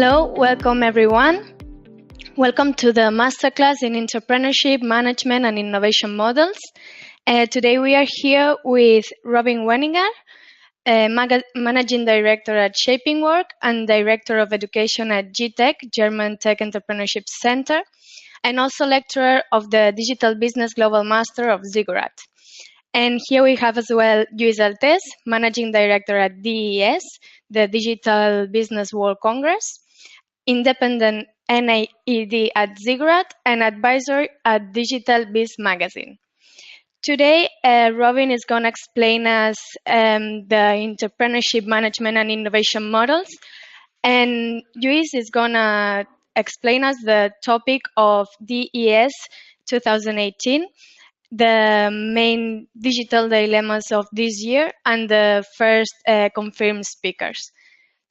Hello, welcome everyone. Welcome to the Masterclass in Intrapreneurship, Management and Innovation Models. Today we are here with Robin Weninger, Managing Director at Shapingwork and Director of Education at GTech, German Tech Entrepreneurship Center, and also lecturer of the Digital Business Global Master of Zigurat. And here we have as well Lluís Altés, Managing Director at DES, the Digital Business World Congress, Independent NAED at Zigurat, and Advisor at Digital Biz Magazine. Today, Robin is going to explain us the entrepreneurship management and innovation models, and Lluís is going to explain us the topic of DES 2018, the main digital dilemmas of this year, and the first confirmed speakers.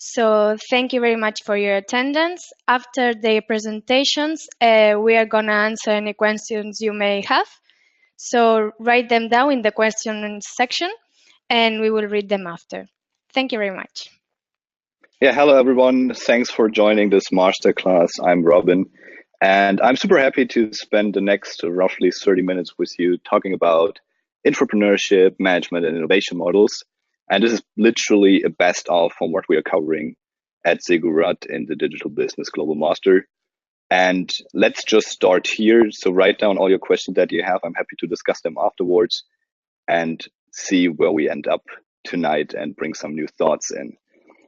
So thank you very much for your attendance. After the presentations, we are going to answer any questions you may have. So write them down in the question section, and we will read them after. Thank you very much. Yeah, hello everyone. Thanks for joining this masterclass. I'm Robin, and I'm super happy to spend the next roughly 30 minutes with you talking about entrepreneurship, management, and innovation models. And this is literally a best of from what we are covering at Zigurat in the Digital Business Global Master. And let's just start here. So write down all your questions that you have. I'm happy to discuss them afterwards and see where we end up tonight and bring some new thoughts in.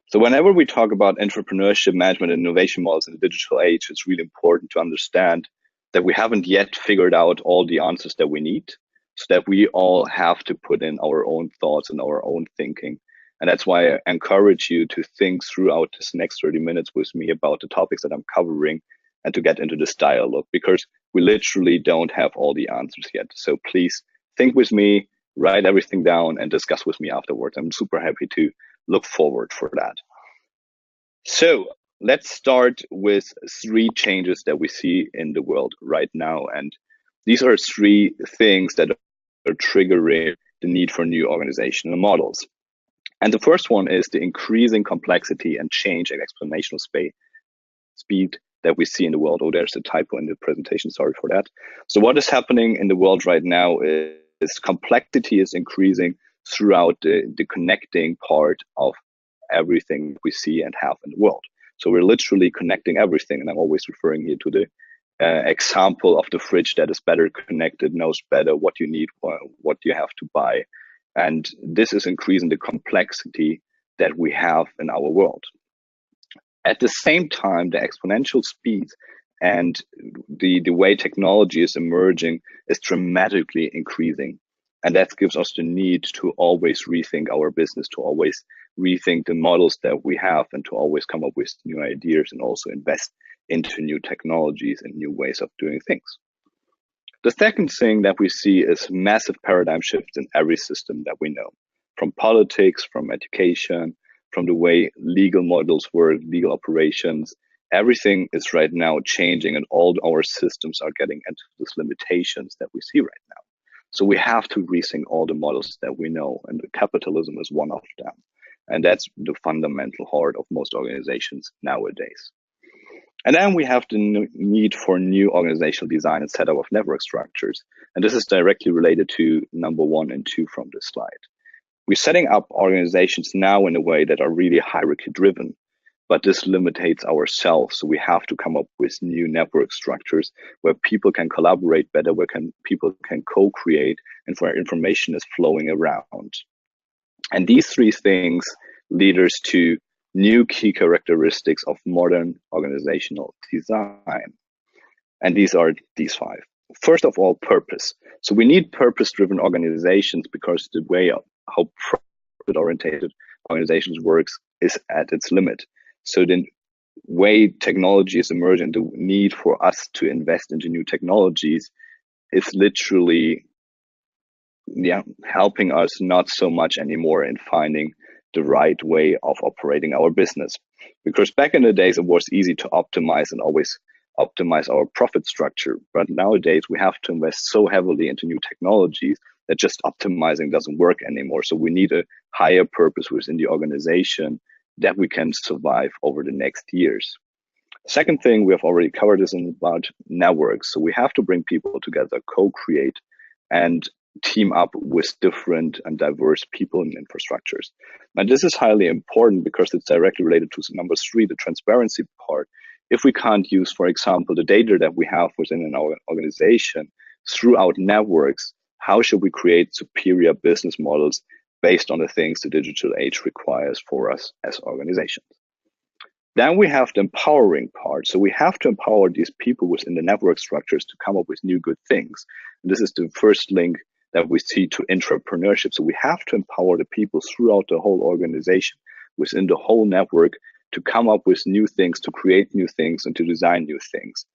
So whenever we talk about entrepreneurship, management, and innovation models in the digital age, it's really important to understand that we haven't yet figured out all the answers that we need, so that we all have to put in our own thoughts and our own thinking. And that's why I encourage you to think throughout this next 30 minutes with me about the topics that I'm covering and to get into this dialogue, because we literally don't have all the answers yet. So please think with me, write everything down, and discuss with me afterwards. I'm super happy to look forward for that. So let's start with 3 changes that we see in the world right now. And these are 3 things that are triggering the need for new organizational models. And the first one is the increasing complexity and change at exponential speed that we see in the world. Oh, there's a typo in the presentation. Sorry for that. So what is happening in the world right now is complexity is increasing throughout the connecting part of everything we see and have in the world. So we're literally connecting everything. And I'm always referring here to the example of the fridge that is better connected, knows better what you need, what you have to buy. And this is increasing the complexity that we have in our world. At the same time, the exponential speed and the way technology is emerging is dramatically increasing. And that gives us the need to always rethink our business, to always rethink the models that we have, and to always come up with new ideas and also invest into new technologies and new ways of doing things. The second thing that we see is massive paradigm shifts in every system that we know, from politics, from education, from the way legal models work, legal operations. Everything is right now changing, and all our systems are getting into these limitations that we see right now. So we have to rethink all the models that we know, and capitalism is one of them. And that's the fundamental heart of most organizations nowadays. And then we have the need for new organizational design and setup of network structures. And this is directly related to number 1 and 2 from this slide. We're setting up organizations now in a way that are really hierarchy driven, but this limitates ourselves. So we have to come up with new network structures where people can collaborate better, where people can co-create, and where information is flowing around. And these 3 things lead us to new key characteristics of modern organizational design. And these are these 5. First of all, purpose. So we need purpose-driven organizations because the way of how profit-oriented organizations works is at its limit. So the way technology is emerging, the need for us to invest into new technologies is literally helping us not so much anymore in finding the right way of operating our business. Because back in the days, it was easy to optimize and always optimize our profit structure. But nowadays, we have to invest so heavily into new technologies that just optimizing doesn't work anymore. So we need a higher purpose within the organization that we can survive over the next years. Second thing, we have already covered this in about networks. So we have to bring people together, co-create, and team up with different and diverse people and infrastructures. And this is highly important because it's directly related to number 3, the transparency part. If we can't use, for example, the data that we have within our organization throughout networks, how should we create superior business models based on the things the digital age requires for us as organizations? Then we have the empowering part. So we have to empower these people within the network structures to come up with new good things. And this is the first link that we see to intrapreneurship. So we have to empower the people throughout the whole organization, within the whole network, to come up with new things, to create new things, and to design new things.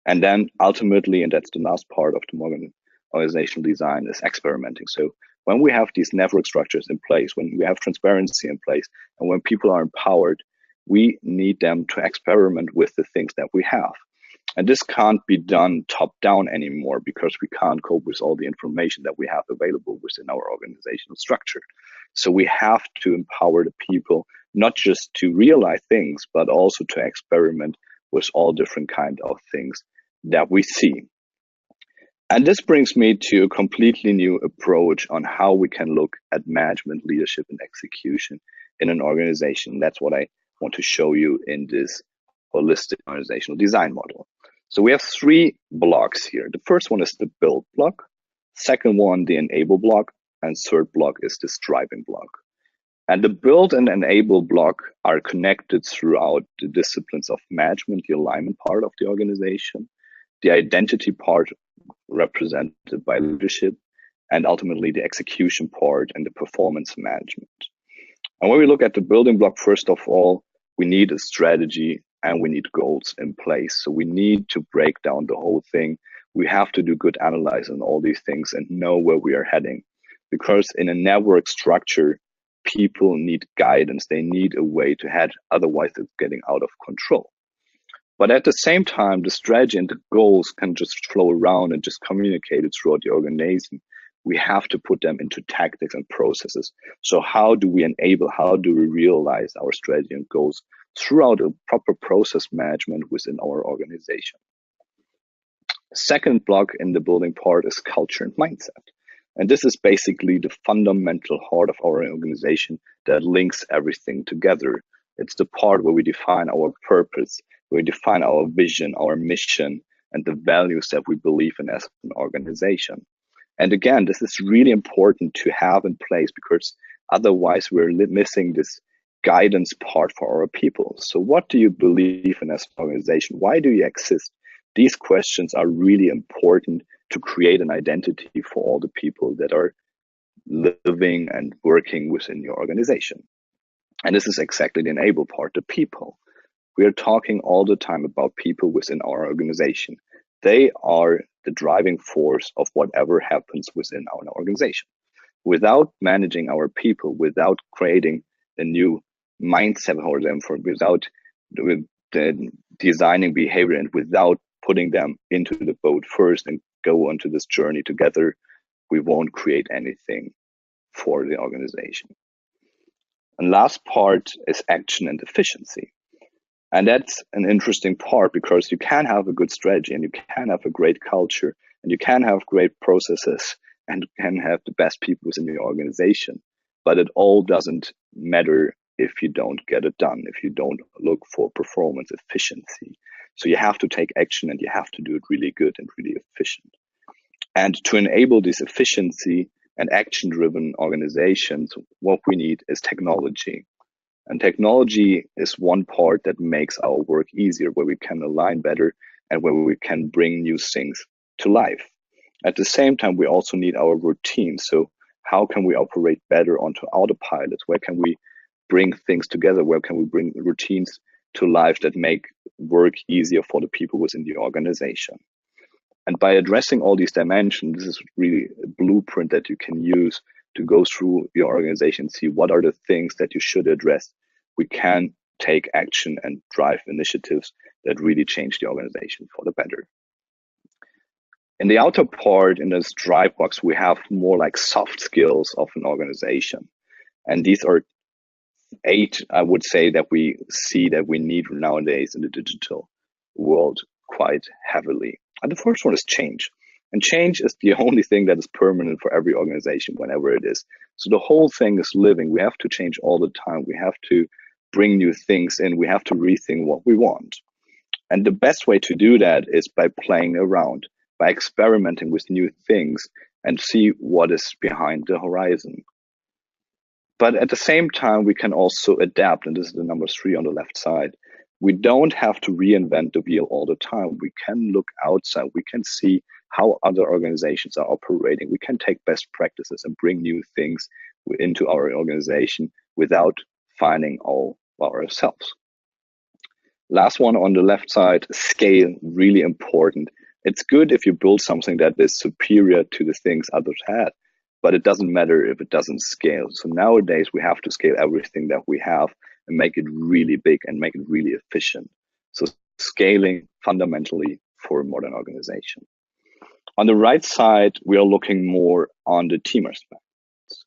And then ultimately, and that's the last part of the organizational design, is experimenting. So when we have these network structures in place, when we have transparency in place, and when people are empowered, we need them to experiment with the things that we have. And this can't be done top down anymore because we can't cope with all the information that we have available within our organizational structure. So we have to empower the people, not just to realize things, but also to experiment with all different kinds of things that we see. And this brings me to a completely new approach on how we can look at management, leadership, and execution in an organization. That's what I want to show you in this holistic organizational design model. So we have 3 blocks here. The first one is the build block, second one, the enable block, and third block is the driving block. And the build and enable block are connected throughout the disciplines of management, the alignment part of the organization, the identity part represented by leadership, and ultimately the execution part and the performance management. And when we look at the building block, first of all, we need a strategy and we need goals in place. So we need to break down the whole thing. We have to do good analysis on all these things and know where we are heading. Because in a network structure, people need guidance. They need a way to head. Otherwise, it's getting out of control. But at the same time, the strategy and the goals can just flow around and just communicate it throughout the organization. We have to put them into tactics and processes. So how do we enable, how do we realize our strategy and goals throughout a proper process management within our organization? Second block in the building part is culture and mindset. And this is basically the fundamental heart of our organization that links everything together. It's the part where we define our purpose, where we define our vision, our mission, and the values that we believe in as an organization. And again, this is really important to have in place because otherwise we're missing this guidance part for our people. So what do you believe in as an organization? Why do you exist? These questions are really important to create an identity for all the people that are living and working within your organization. And this is exactly the enable part, the people. We are talking all the time about people within our organization. They are the driving force of whatever happens within our organization. Without managing our people, without creating a new mindset for them, without designing behavior, and without putting them into the boat first and go onto this journey together, we won't create anything for the organization. And last part is action and efficiency. And that's an interesting part because you can have a good strategy and you can have a great culture and you can have great processes and can have the best people within the organization. But it all doesn't matter if you don't get it done, if you don't look for performance efficiency. So you have to take action and you have to do it really good and really efficient. And to enable this efficiency and action-driven organizations, what we need is technology. And technology is one part that makes our work easier, where we can align better and where we can bring new things to life. At the same time, we also need our routines. So how can we operate better onto autopilot? Where can we bring things together? Where can we bring routines to life that make work easier for the people within the organization? And by addressing all these dimensions, this is really a blueprint that you can use to go through your organization, see what are the things that you should address. We can take action and drive initiatives that really change the organization for the better. In the outer part, in this drive box, we have more like soft skills of an organization. And these are 8, I would say, that we see that we need nowadays in the digital world quite heavily. And the first one is change. And change is the only thing that is permanent for every organization, whenever it is. So the whole thing is living. We have to change all the time. We have to bring new things in. We have to rethink what we want. And the best way to do that is by playing around, by experimenting with new things and see what is behind the horizon. But at the same time, we can also adapt. And this is the number 3 on the left side. We don't have to reinvent the wheel all the time. We can look outside. We can see how other organizations are operating. We can take best practices and bring new things into our organization without finding all by ourselves. Last one on the left side, scale, really important. It's good if you build something that is superior to the things others had, but it doesn't matter if it doesn't scale. So nowadays we have to scale everything that we have and make it really big and make it really efficient. So scaling fundamentally for a modern organization. On the right side, we are looking more on the team aspects.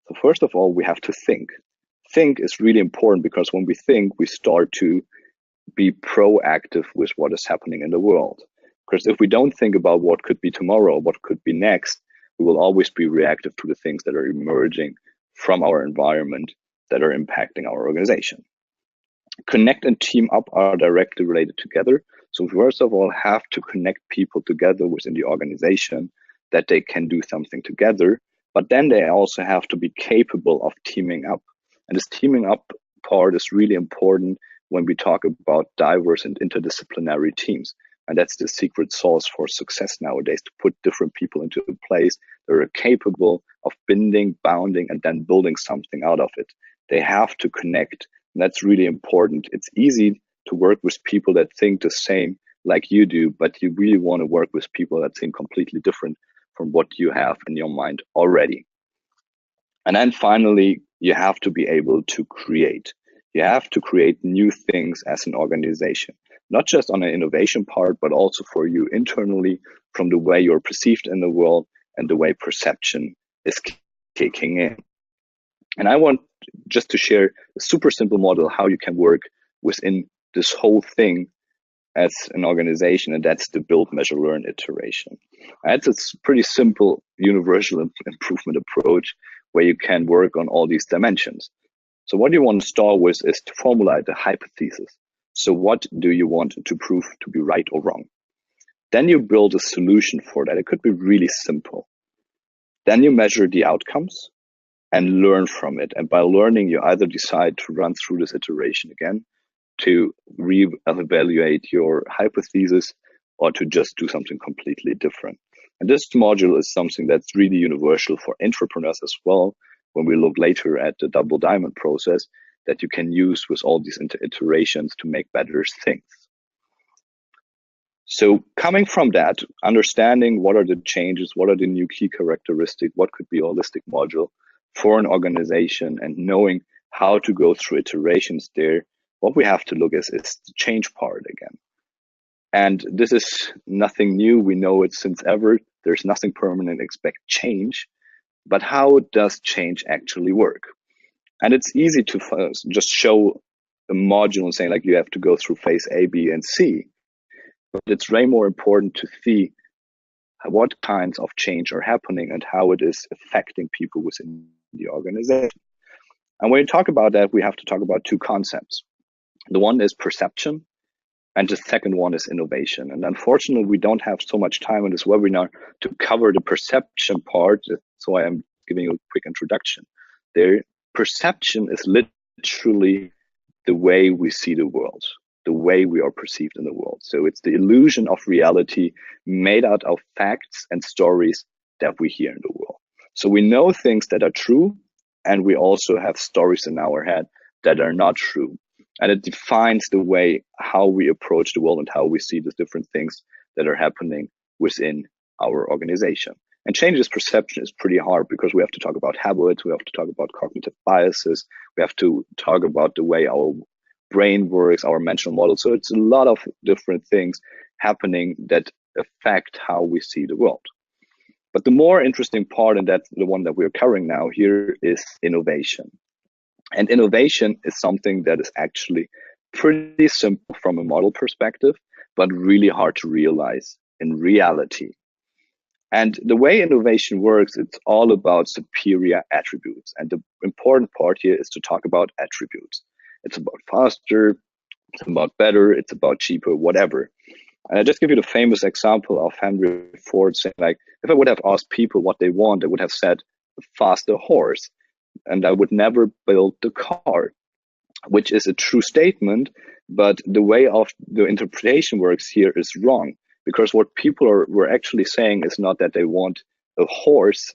So first of all, we have to think. Think is really important because when we think, we start to be proactive with what is happening in the world. Because if we don't think about what could be tomorrow, what could be next, we will always be reactive to the things that are emerging from our environment that are impacting our organization. Connect and team up are directly related together. So first of all, have to connect people together within the organization that they can do something together, but then they also have to be capable of teaming up. And this teaming up part is really important when we talk about diverse and interdisciplinary teams. And that's the secret sauce for success nowadays, to put different people into a place that are capable of binding, bounding, and then building something out of it. They have to connect. And that's really important. It's easy to work with people that think the same like you do, but you really want to work with people that think completely different from what you have in your mind already. And then finally, you have to be able to create. You have to create new things as an organization, not just on an innovation part, but also for you internally, from the way you're perceived in the world and the way perception is kicking in. And I want just to share a super simple model how you can work within this whole thing as an organization, and that's the build, measure, learn iteration. That's a pretty simple universal improvement approach where you can work on all these dimensions. So what you want to start with is to formulate a hypothesis. So what do you want to prove to be right or wrong? Then you build a solution for that. It could be really simple. Then you measure the outcomes and learn from it. And by learning, you either decide to run through this iteration again, to reevaluate your hypothesis, or to just do something completely different. And this module is something that's really universal for entrepreneurs as well, when we look later at the double diamond process, that you can use with all these iterations to make better things. So coming from that, understanding what are the changes, what are the new key characteristics, what could be a holistic module for an organization, and knowing how to go through iterations there, what we have to look at is the change part again. And this is nothing new. We know it since ever. There's nothing permanent, expect change. But how does change actually work? And it's easy to just show a module and saying like you have to go through phase A, B, and C. But it's way more important to see what kinds of change are happening and how it is affecting people within the organization. And when you talk about that, we have to talk about two concepts. The one is perception, and the second one is innovation. And unfortunately, we don't have so much time in this webinar to cover the perception part. So I am giving you a quick introduction there. Perception is literally the way we see the world, the way we are perceived in the world. So it's the illusion of reality made out of facts and stories that we hear in the world. So we know things that are true, and we also have stories in our head that are not true. And it defines the way how we approach the world and how we see the different things that are happening within our organization. And change this perception is pretty hard because we have to talk about habits, we have to talk about cognitive biases, we have to talk about the way our brain works, our mental model. So it's a lot of different things happening that affect how we see the world. But the more interesting part, and that's the one that we're covering now here, is innovation. And innovation is something that is actually pretty simple from a model perspective, but really hard to realize in reality. And the way innovation works, it's all about superior attributes. And the important part here is to talk about attributes. It's about faster, it's about better, it's about cheaper, whatever. And I just give you the famous example of Henry Ford saying, like, if I would have asked people what they want, they would have said a faster horse, and I would never build the car, which is a true statement, but the way of the interpretation works here is wrong, because what people were actually saying is not that they want a horse.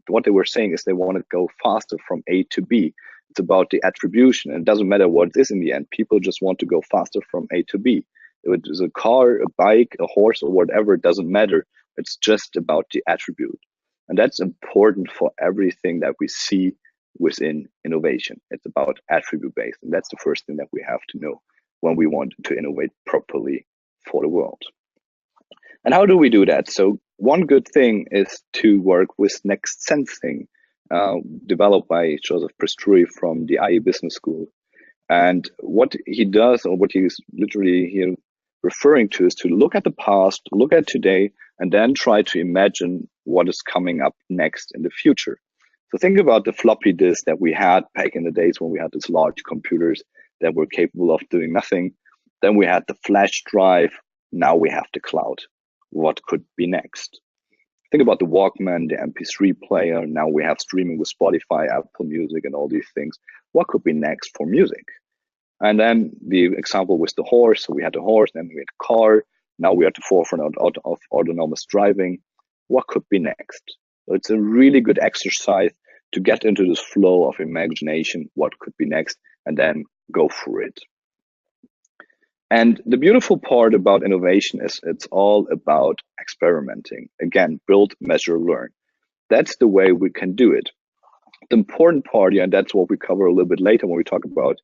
What they were saying is they want to go faster from A to B. It's about the attribution, and it doesn't matter what it is in the end. People just want to go faster from A to B. If it is a car, a bike, a horse, or whatever, it doesn't matter. It's just about the attribute. And that's important for everything that we see within innovation. It's about attribute based. And that's the first thing that we have to know when we want to innovate properly for the world. And how do we do that? So one good thing is to work with next sensing, developed by Joseph Presturi from the IE Business School. And what he does, or what he's literally here referring to, is to look at the past, look at today, and then try to imagine what is coming up next in the future. So think about the floppy disk that we had back in the days when we had these large computers that were capable of doing nothing. Then we had the flash drive. Now we have the cloud. What could be next? Think about the Walkman, the MP3 player. Now we have streaming with Spotify, Apple Music, and all these things. What could be next for music? And then the example was the horse. So we had the horse, then we had the car. Now we are at the forefront of autonomous driving. What could be next? So it's a really good exercise to get into this flow of imagination, what could be next, and then go for it. And the beautiful part about innovation is it's all about experimenting. Again, build, measure, learn. That's the way we can do it. The important part, and that's what we cover a little bit later when we talk about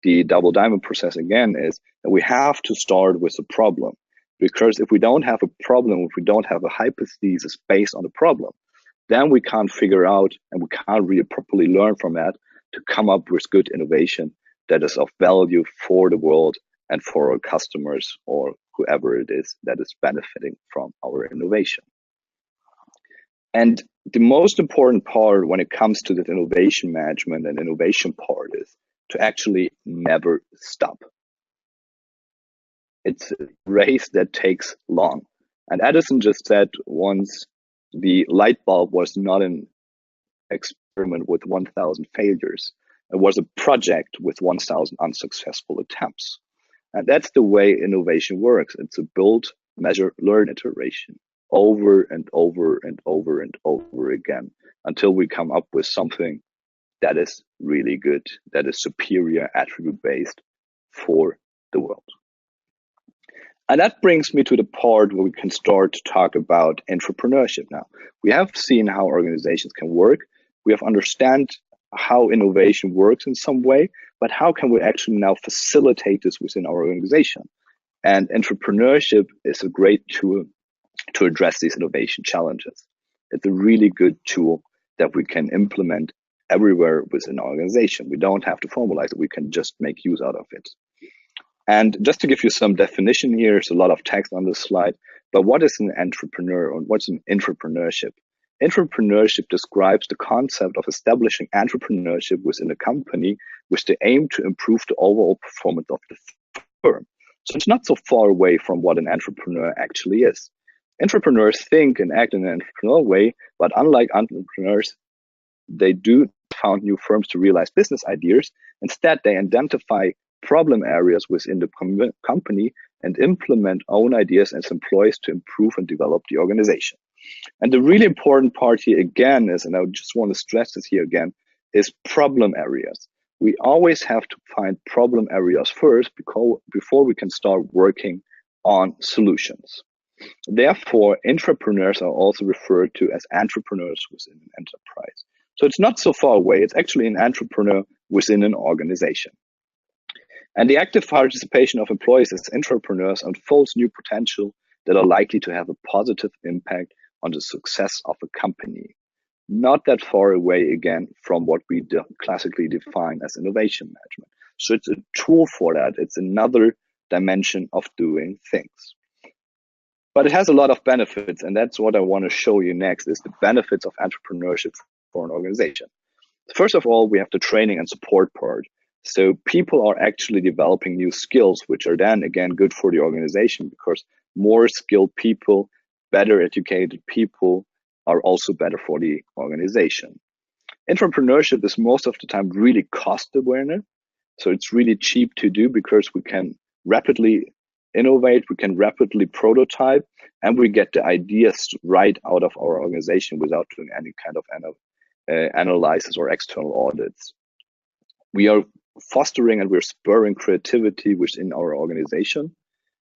the double diamond process again, is that we have to start with a problem. Because if we don't have a problem, if we don't have a hypothesis based on the problem, then we can't figure out and we can't really properly learn from that to come up with good innovation that is of value for the world and for our customers or whoever it is that is benefiting from our innovation. And the most important part when it comes to that innovation management and innovation part is to actually never stop. It's a race that takes long. And Edison just said once, the light bulb was not an experiment with 1,000 failures. It was a project with 1,000 unsuccessful attempts. And that's the way innovation works. It's a build, measure, learn iteration over and over and over and over again until we come up with something that is really good, that is superior attribute based for the world. And that brings me to the part where we can start to talk about intrapreneurship now. We have seen how organizations can work. We have understand how innovation works in some way, but how can we actually now facilitate this within our organization? And intrapreneurship is a great tool to address these innovation challenges. It's a really good tool that we can implement everywhere within our organization. We don't have to formalize it. We can just make use out of it. And just to give you some definition here, there's a lot of text on this slide, but what is an entrepreneur or what's an intrapreneurship? Intrapreneurship describes the concept of establishing entrepreneurship within a company with the aim to improve the overall performance of the firm. So it's not so far away from what an entrepreneur actually is. Entrepreneurs think and act in an entrepreneurial way, but unlike entrepreneurs, they do found new firms to realize business ideas. Instead, they identify problem areas within the company and implement own ideas as employees to improve and develop the organization. And the really important part here again is, and I just want to stress this here again, is problem areas. We always have to find problem areas first before we can start working on solutions. Therefore, intrapreneurs are also referred to as entrepreneurs within an enterprise. So it's not so far away. It's actually an entrepreneur within an organization. And the active participation of employees as entrepreneurs unfolds new potential that are likely to have a positive impact on the success of a company. Not that far away, again, from what we classically define as innovation management. So it's a tool for that. It's another dimension of doing things. But it has a lot of benefits, and that's what I want to show you next, is the benefits of entrepreneurship for an organization. First of all, we have the training and support part. So people are actually developing new skills, which are then again good for the organization, because more skilled people, better educated people are also better for the organization. Entrepreneurship is most of the time really cost awareness. So it's really cheap to do because we can rapidly innovate, we can rapidly prototype, and we get the ideas right out of our organization without doing any kind of analysis or external audits. We are fostering and we're spurring creativity within our organization.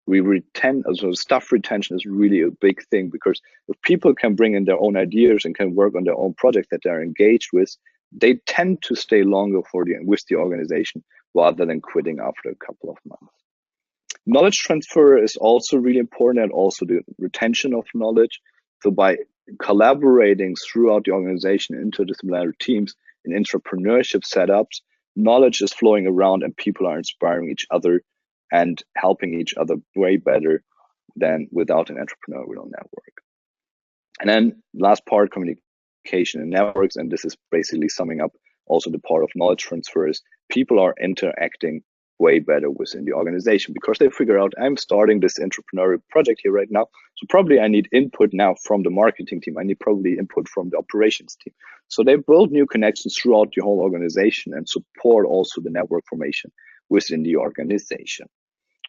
So staff retention is really a big thing, because if people can bring in their own ideas and can work on their own projects that they're engaged with, they tend to stay longer with the organization rather than quitting after a couple of months. Knowledge transfer is also really important, and also the retention of knowledge. So by collaborating throughout the organization, interdisciplinary teams in intrapreneurship setups, knowledge is flowing around and people are inspiring each other and helping each other way better than without an entrepreneurial network. And then last part, communication and networks, and this is basically summing up also the part of knowledge transfer, is people are interacting way better within the organization, because they figure out, I'm starting this entrepreneurial project here right now, so probably I need input now from the marketing team, I need probably input from the operations team. So they build new connections throughout the whole organization and support also the network formation within the organization.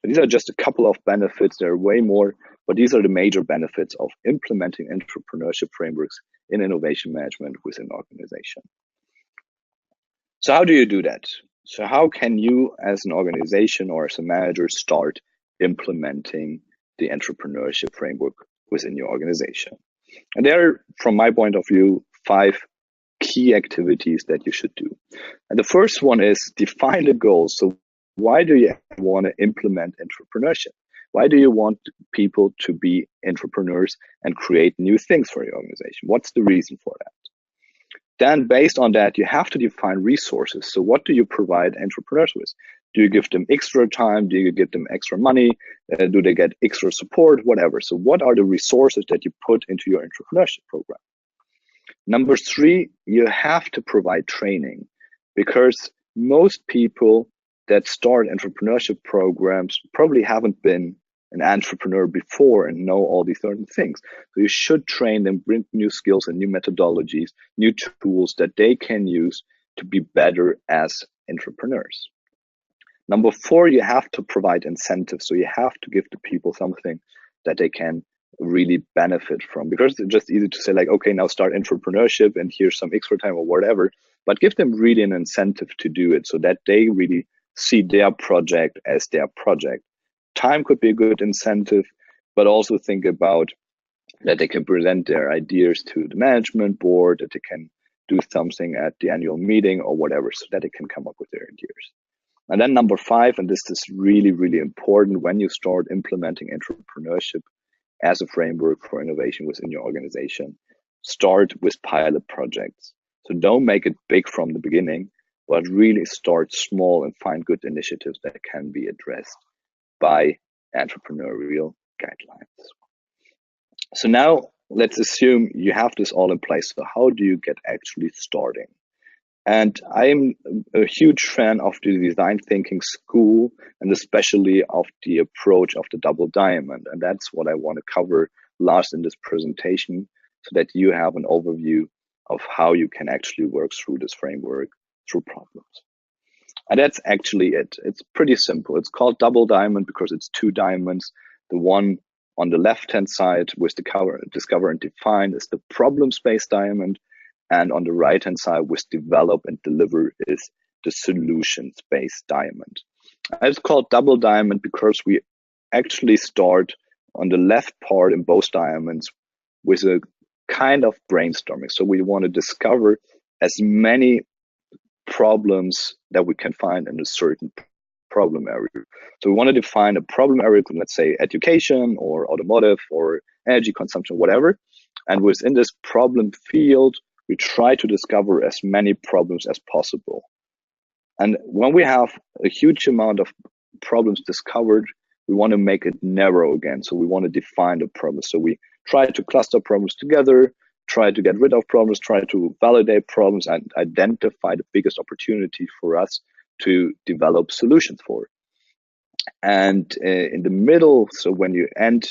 These are just a couple of benefits. There are way more, but these are the major benefits of implementing entrepreneurship frameworks in innovation management within an organization. So how do you do that? So how can you as an organization or as a manager start implementing the entrepreneurship framework within your organization? And there are, from my point of view, 5 key activities that you should do. And the first one is define the goals. So why do you want to implement entrepreneurship? Why do you want people to be entrepreneurs and create new things for your organization? What's the reason for that? Then based on that, you have to define resources. So what do you provide entrepreneurs with? Do you give them extra time? Do you give them extra money? Do they get extra support? Whatever. So what are the resources that you put into your entrepreneurship program? Number 3, you have to provide training, because most people that start entrepreneurship programs probably haven't been an entrepreneur before and know all these certain things. So you should train them, bring new skills and new methodologies, new tools that they can use to be better as entrepreneurs. Number 4, you have to provide incentives. So you have to give the people something that they can really benefit from, because it's just easy to say like, okay, now start entrepreneurship and here's some extra time or whatever, but give them really an incentive to do it so that they really see their project as their project. Time could be a good incentive, but also think about that they can present their ideas to the management board, that they can do something at the annual meeting or whatever, so that they can come up with their ideas. And then number 5, and this is really, really important when you start implementing entrepreneurship as a framework for innovation within your organization, start with pilot projects. So don't make it big from the beginning, but really start small and find good initiatives that can be addressed by entrepreneurial guidelines. So now let's assume you have this all in place. So how do you get actually starting? And I'm a huge fan of the design thinking school, and especially of the approach of the double diamond. And that's what I want to cover last in this presentation, so that you have an overview of how you can actually work through this framework through problems. And that's actually it. It's pretty simple. It's called double diamond because it's 2 diamonds. The one on the left-hand side with the discover and define is the problem-based diamond. And on the right-hand side with develop and deliver is the solutions-based diamond. And it's called double diamond because we actually start on the left part in both diamonds with a kind of brainstorming. So we want to discover as many problems that we can find in a certain problem area. So we want to define a problem area, let's say education or automotive or energy consumption, whatever. And within this problem field, we try to discover as many problems as possible. And when we have a huge amount of problems discovered, we want to make it narrow again. So we want to define the problem. So we try to cluster problems together, try to get rid of problems, try to validate problems, and identify the biggest opportunity for us to develop solutions for. And in the middle, so when you end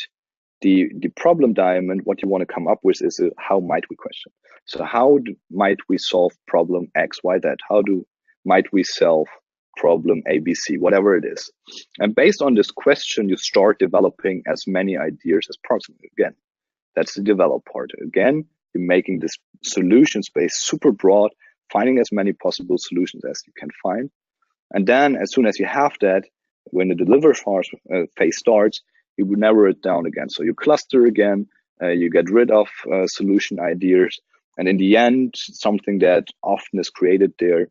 the problem diamond, what you want to come up with is a how might we question. So how might we solve problem X, Y, Z? How might we solve problem A, B, C, whatever it is? And based on this question, you start developing as many ideas as possible. Again, that's the develop part. Again, you're making this solution space super broad, finding as many possible solutions as you can find. And then as soon as you have that, when the deliver phase starts, you would narrow it down again. So you cluster again, you get rid of solution ideas. And in the end, something that often is created there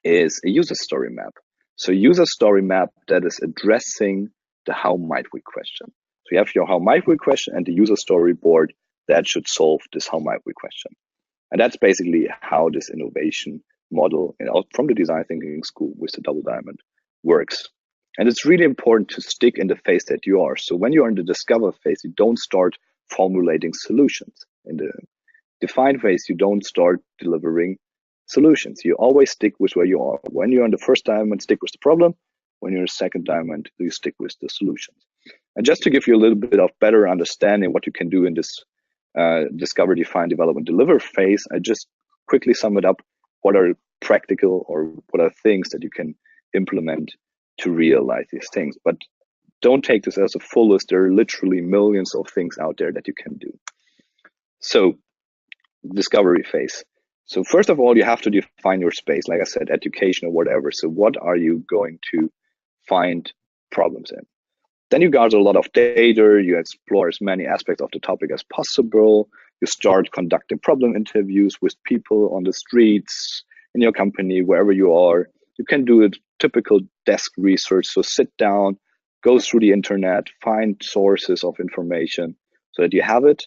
is a user story map. So user story map that is addressing the how might we question. So you have your how might we question and the user storyboard that should solve this how might we question. And that's basically how this innovation model from the design thinking school with the double diamond works. And it's really important to stick in the phase that you are. So when you're in the discover phase, you don't start formulating solutions. In the define phase, you don't start delivering solutions. You always stick with where you are. When you're in the first diamond, stick with the problem. When you're in the second diamond, you stick with the solutions. And just to give you a little bit of better understanding what you can do in this discover, define, develop, and deliver phase, I just quickly sum it up. What are practical or what are things that you can implement to realize these things? But don't take this as a full list. There are literally millions of things out there that you can do. So discovery phase. So first of all, you have to define your space, like I said, education or whatever. So what are you going to find problems in? Then you gather a lot of data, you explore as many aspects of the topic as possible, you start conducting problem interviews with people on the streets, in your company, wherever you are. You can do a typical desk research, so sit down, go through the internet, find sources of information so that you have it,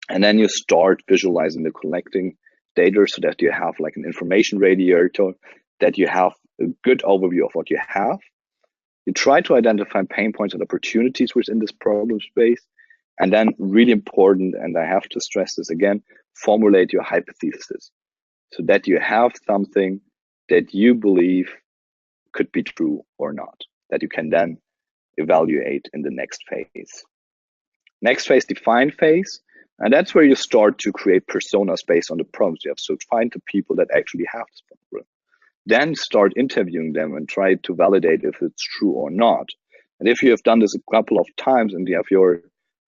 and then you start visualizing the collecting data so that you have like an information radiator, that you have a good overview of what you have. You try to identify pain points and opportunities within this problem space. And then really important, and I have to stress this again, formulate your hypothesis so that you have something that you believe could be true or not, that you can then evaluate in the next phase. Next phase, define phase. And that's where you start to create personas based on the problems you have. So find the people that actually have this problem. Then start interviewing them and try to validate if it's true or not. And if you have done this a couple of times and you have your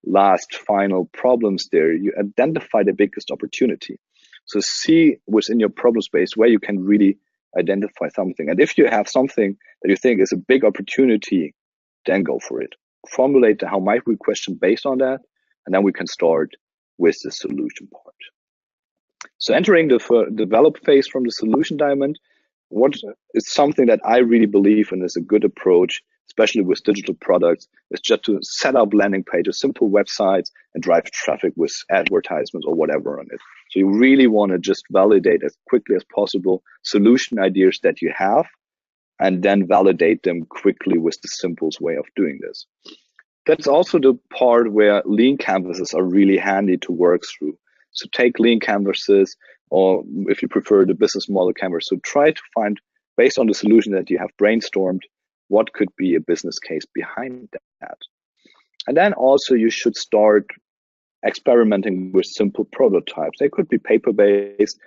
last final problems there, you identify the biggest opportunity. So see within your problem space where you can really identify something. And if you have something that you think is a big opportunity, then go for it. Formulate the how might we question based on that, and then we can start with the solution part. So entering the develop phase from the solution diamond, what is something that I really believe in is a good approach, especially with digital products, is just to set up landing pages, simple websites, and drive traffic with advertisements or whatever on it. So you really want to just validate as quickly as possible solution ideas that you have, and then validate them quickly with the simplest way of doing this. That's also the part where lean canvases are really handy to work through. So take lean canvases, or if you prefer the business model canvas, so try to find, based on the solution that you have brainstormed, what could be a business case behind that. And then also you should start experimenting with simple prototypes. They could be paper-based,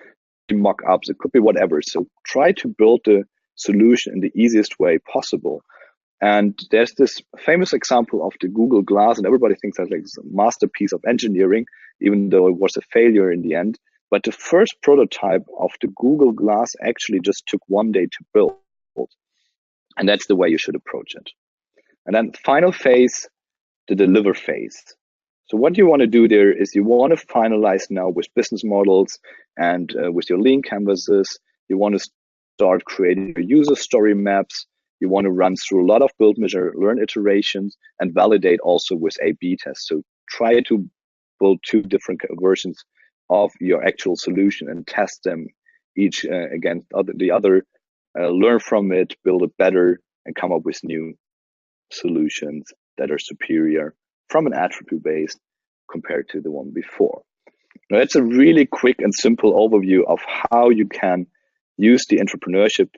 mock-ups, it could be whatever. So try to build the solution in the easiest way possible. And there's this famous example of the Google Glass, and everybody thinks that's like a masterpiece of engineering, even though it was a failure in the end. But the first prototype of the Google Glass actually just took 1 day to build. And that's the way you should approach it. And then final phase, the deliver phase. So what you want to do there is you want to finalize now with business models and with your lean canvases. You want to start creating your user story maps. You want to run through a lot of build, measure, learn iterations and validate also with A/B tests. So try to build 2 different versions of your actual solution and test them each against the other, learn from it, build it better, and come up with new solutions that are superior from an attribute based compared to the one before. Now, that's a really quick and simple overview of how you can use the intrapreneurship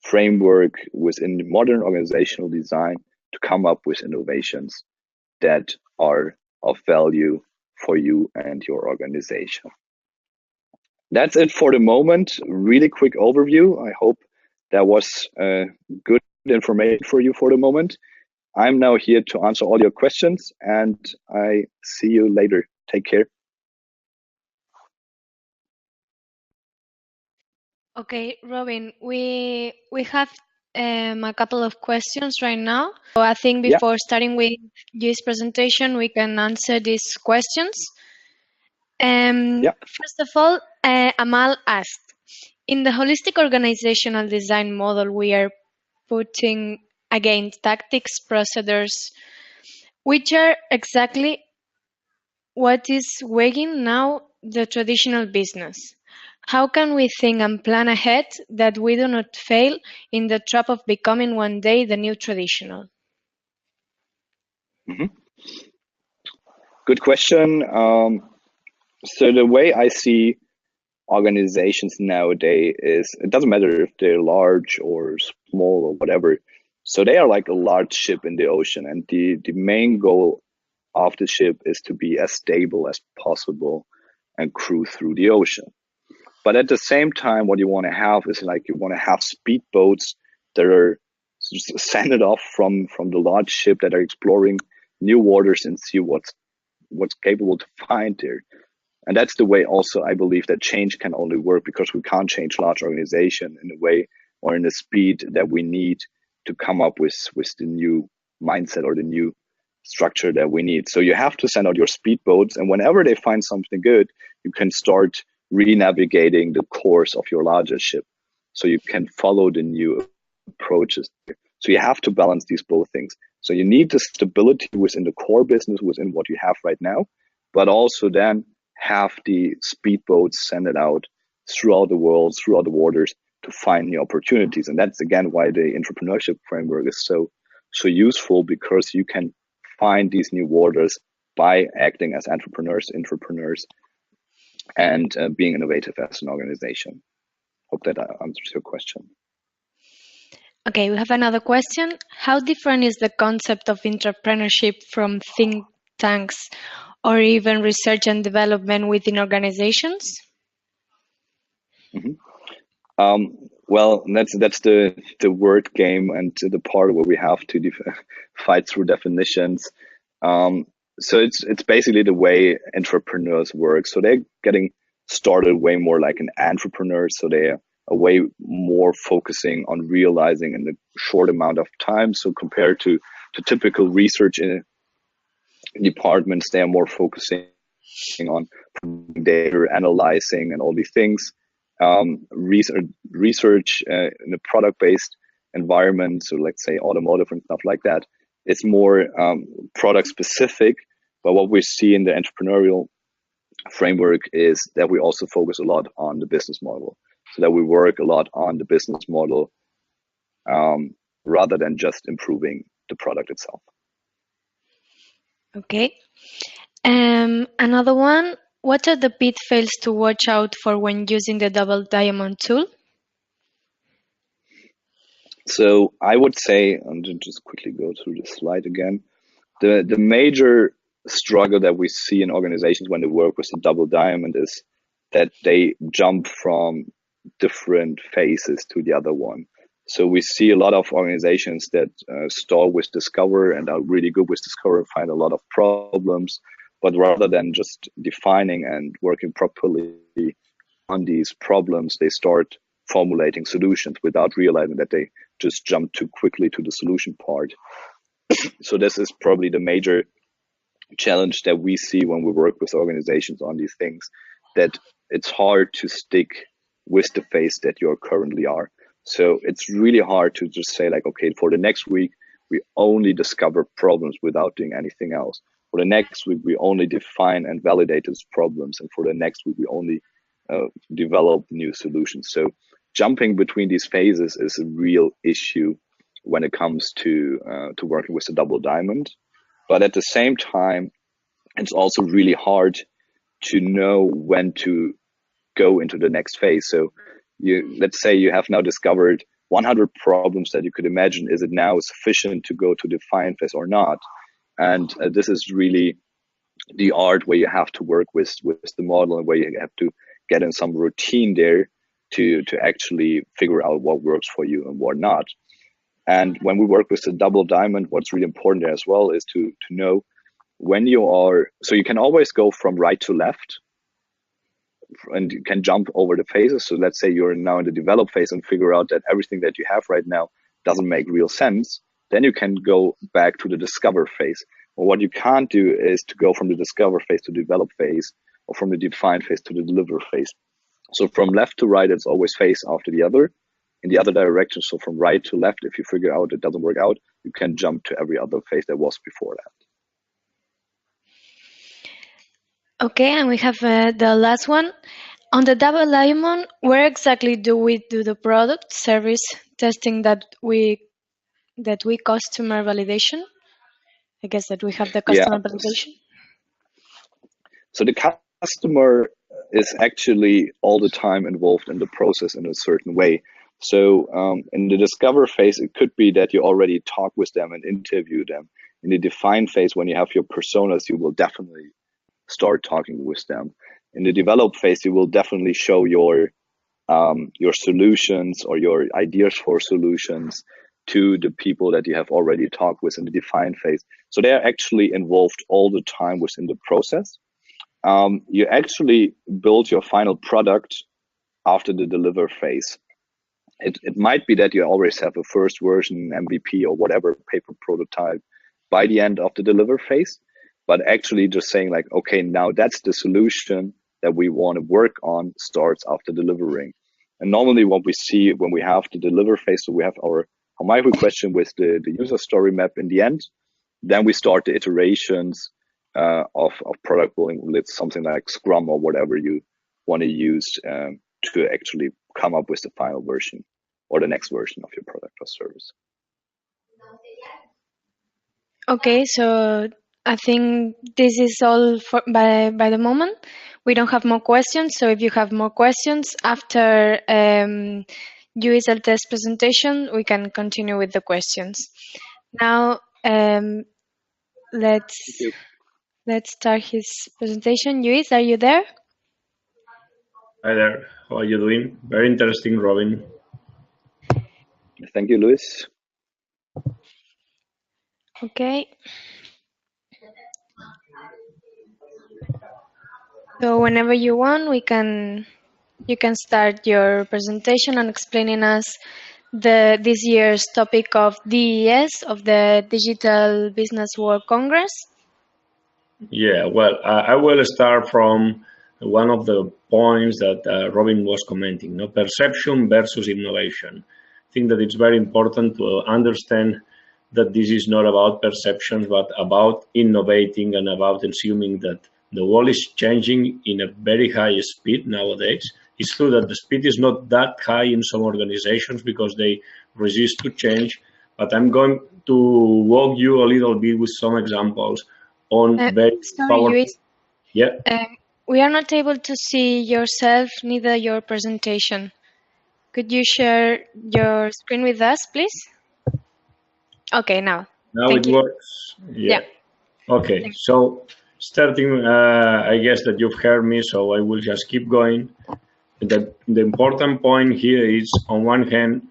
framework within the modern organizational design to come up with innovations that are of value for you and your organization. That's it for the moment. Really quick overview. I hope that was good information for you for the moment. I'm now here to answer all your questions, and I see you later. Take care. Okay, Robin, we have a couple of questions right now. So I think before starting with this presentation, we can answer these questions. First of all, Amal asked, in the holistic organizational design model, we are putting again tactics, procedures, which are exactly what is weighing now the traditional business. How can we think and plan ahead that we do not fail in the trap of becoming one day the new traditional? Good question. So the way I see organizations nowadays is, it doesn't matter if they're large or small or whatever. So they are like a large ship in the ocean, and the main goal of the ship is to be as stable as possible and cruise through the ocean. But at the same time, what you want to have is like, you want to have speedboats that are sent off from the large ship, that are exploring new waters and see what's capable to find there. And that's the way also I believe that change can only work, because we can't change large organization in a way or in the speed that we need to come up with the new mindset or the new structure that we need. So you have to send out your speedboats, and whenever they find something good, you can start re-navigating the course of your larger ship, so you can follow the new approaches. So you have to balance these both things. So you need the stability within the core business, within what you have right now, but also then have the speedboats send it out throughout the world, throughout the waters, to find new opportunities. And that's again why the intrapreneurship framework is so useful, because you can find these new waters by acting as entrepreneurs, and being innovative as an organization. Hope that answers your question. Okay, we have another question. How different is the concept of intrapreneurship from think tanks or even research and development within organizations? Well, that's the word game and the part where we have to fight through definitions. So it's basically the way entrepreneurs work. So they're getting started way more like an entrepreneur. So they're way more focusing on realizing in a short amount of time. So compared to typical research in departments, they are more focusing on data analyzing and all these things. Research in a product-based environment, so let's say automotive and stuff like that, it's more product specific. But what we see in the entrepreneurial framework is that we also focus a lot on the business model, so that we work a lot on the business model rather than just improving the product itself. Okay. Another one. What are the pitfalls to watch out for when using the double diamond tool? So I would say, and just quickly go through the slide again, the major struggle that we see in organizations when they work with the double diamond is that they jump from different phases to the other one. So we see a lot of organizations that start with discover and are really good with discover, find a lot of problems, but rather than just defining and working properly on these problems, they start formulating solutions without realizing that they just jump too quickly to the solution part. So this is probably the major challenge that we see when we work with organizations on these things, that it's hard to stick with the phase that you currently are. So it's really hard to just say like, okay, for the next week, we only discover problems without doing anything else. For the next week, we only define and validate those problems. And for the next week, we only develop new solutions. So jumping between these phases is a real issue when it comes to working with the double diamond. But at the same time, it's also really hard to know when to go into the next phase. So let's say you have now discovered 100 problems that you could imagine. Is it now sufficient to go to the define phase or not? And this is really the art where you have to work with the model, and where you have to get in some routine there to actually figure out what works for you and what not. And when we work with the double diamond, what's really important there as well is to know when you are, so you can always go from right to left, and you can jump over the phases. So let's say you're now in the develop phase and figure out that everything that you have right now doesn't make real sense. Then you can go back to the discover phase. Or what you can't do is to go from the discover phase to develop phase, or from the define phase to the deliver phase. So from left to right, it's always phase after the other, in the other direction. So from right to left, if you figure out it doesn't work out, you can jump to every other phase that was before that. Okay, and we have the last one. On the double diamond, where exactly do we do the product service testing that we customer validation? I guess that we have the customer validation. So the customer is actually all the time involved in the process in a certain way. So in the discover phase, it could be that you already talk with them and interview them. In the define phase, when you have your personas, you will definitely start talking with them. In the develop phase, you will definitely show your solutions or your ideas for solutions to the people that you have already talked with in the define phase. So they are actually involved all the time within the process. You actually build your final product after the deliver phase. It might be that you always have a first version, MVP, or whatever paper prototype by the end of the deliver phase, but actually just saying like, okay, now that's the solution that we want to work on starts after delivering. And normally what we see when we have the deliver phase, so we have our how might we question with the user story map in the end, then we start the iterations of product building with something like Scrum or whatever you want to use to actually come up with the final version or the next version of your product or service. Okay, so I think this is all by the moment. We don't have more questions, so if you have more questions after Lluís Altés' presentation, we can continue with the questions. Now, let's start his presentation. Lluís, are you there? Hi there. How are you doing? Very interesting, Robin. Thank you, Lluís. Okay. So whenever you want, you can start your presentation and explaining us this year's topic of DES, of the Digital Business World Congress. Yeah, well, I will start from one of the points that Robin was commenting, perception versus innovation. I think that it's very important to understand that this is not about perceptions, but about innovating and about assuming that the world is changing in a very high speed nowadays. It's true that the speed is not that high in some organizations because they resist to change, but I'm going to walk you a little bit with some examples on very powerful. Lluís, yeah. We are not able to see yourself, neither your presentation. Could you share your screen with us, please? Okay, now. Now Thank it you. works? Yeah. Okay, so starting, I guess that you've heard me, so I will just keep going. The important point here is, on one hand,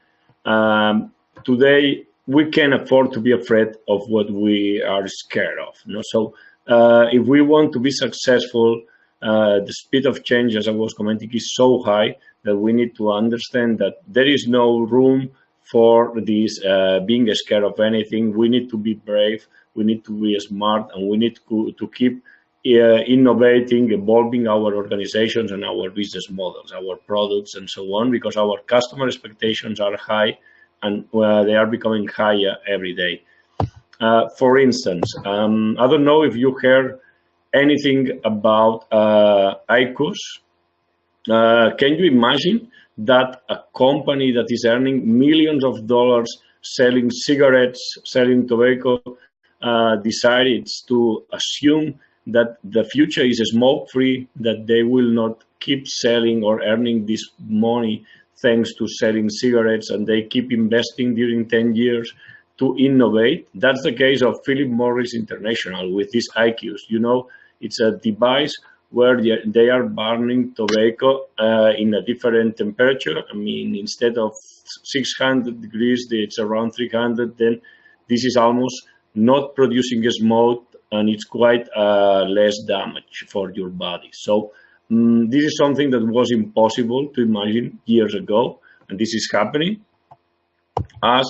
today we can afford to be afraid of what we are scared of. So if we want to be successful, the speed of change, as I was commenting, is so high that we need to understand that there is no room for this being scared of anything. We need to be brave, we need to be smart, and we need to keep innovating, evolving our organizations and our business models, our products, and so on, because our customer expectations are high and they are becoming higher every day. For instance, I don't know if you heard anything about IQOS. Can you imagine that a company that is earning millions of dollars selling cigarettes, selling tobacco, decided to assume that the future is smoke-free, that they will not keep selling or earning this money thanks to selling cigarettes, and they keep investing during 10 years to innovate. That's the case of Philip Morris International with these IQs. You know, it's a device where they are burning tobacco in a different temperature. I mean, instead of 600 degrees, it's around 300. Then this is almost not producing smoke, and it's quite less damage for your body. So this is something that was impossible to imagine years ago, and this is happening. As,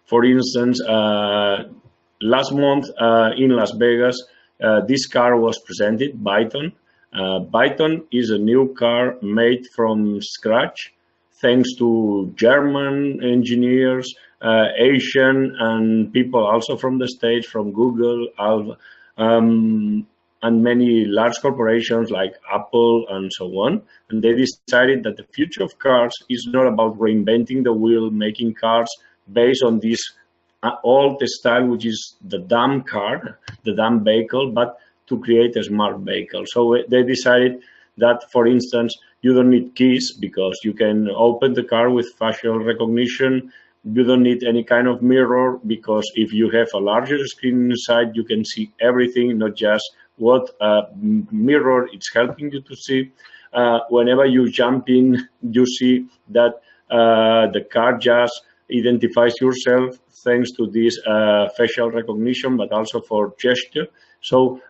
for instance, last month in Las Vegas, this car was presented, Byton. Byton is a new car made from scratch, thanks to German engineers, Asian, and people also from the States, from Google, and many large corporations like Apple and so on. And they decided that the future of cars is not about reinventing the wheel, making cars based on this old style, which is the dumb car, the dumb vehicle, but to create a smart vehicle. So they decided that, for instance, you don't need keys because you can open the car with facial recognition. You don't need any kind of mirror because if you have a larger screen inside, you can see everything, not just what a mirror it's helping you to see. Whenever you jump in, you see that the car just identifies yourself thanks to this facial recognition, but also for gesture. So